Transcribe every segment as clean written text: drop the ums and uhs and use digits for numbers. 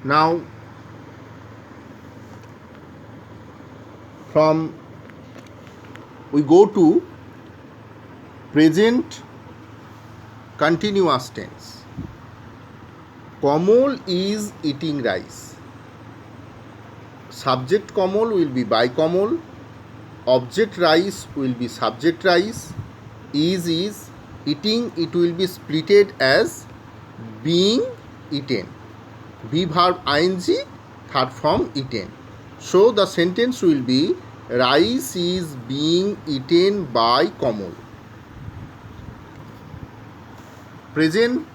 Now, from we go to present continuous tense. Kamal is eating rice. Subject Kamal will be by Kamal. Object rice will be subject rice. Is eating, it will be splitted as being eaten. Be verb ing, third form eaten. So the sentence will be rice is being eaten by Kamal. Present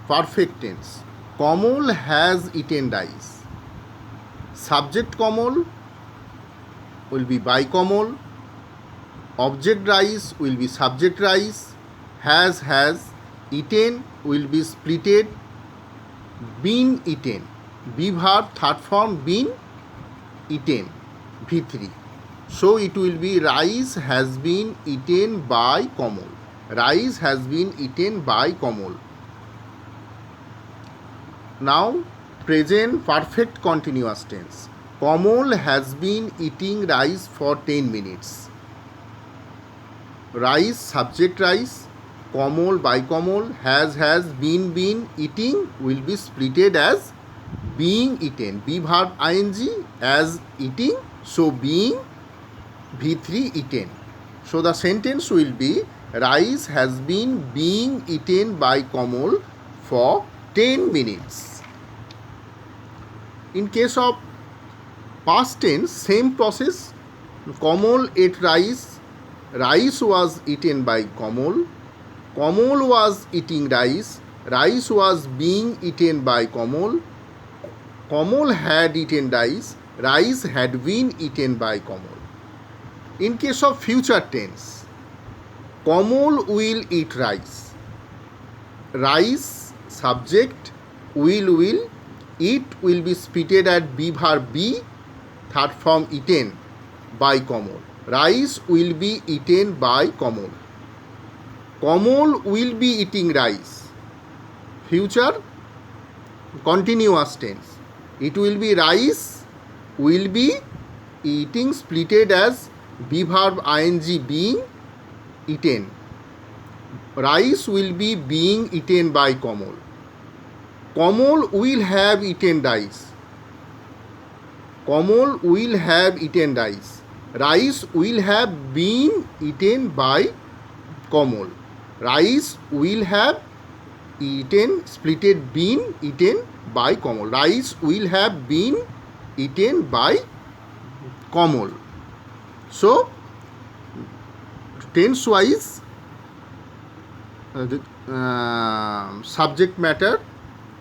perfect tense. Kamal has eaten rice. Subject Kamal will be by Kamal. Object rice will be subject rice. Has eaten will be splitted been eaten. Be verb third form been eaten V3. So it will be rice has been eaten by Kamal. Rice has been eaten by Kamal. Now present perfect continuous tense. Kamal has been eating rice for 10 minutes. Rice subject rice. Kamal by Kamal. Has been eating will be splitted as being eaten. Be verb ing as eating. So being V3 eaten. So the sentence will be rice has been being eaten by Kamal for 10 minutes. In case of past tense, same process. Kamal ate rice. Rice was eaten by Kamal. Kamal was eating rice. Rice was being eaten by Kamal. Kamal had eaten rice. Rice had been eaten by Kamal. In case of future tense, Kamal will eat rice. Rice subject will eat will be splitted at be verb be third form eaten by Kamal. Rice will be eaten by Kamal. Kamal will be eating rice. Future continuous tense. It will be rice will be eating splitted as be verb ing being eaten. Rice will be being eaten by Kamal. Kamal will have eaten rice. Kamal will have eaten rice. Rice will have been eaten by Kamal. Rice will have eaten splitted been eaten by Kamal. Rice will have been eaten by Kamal. So tense wise subject matter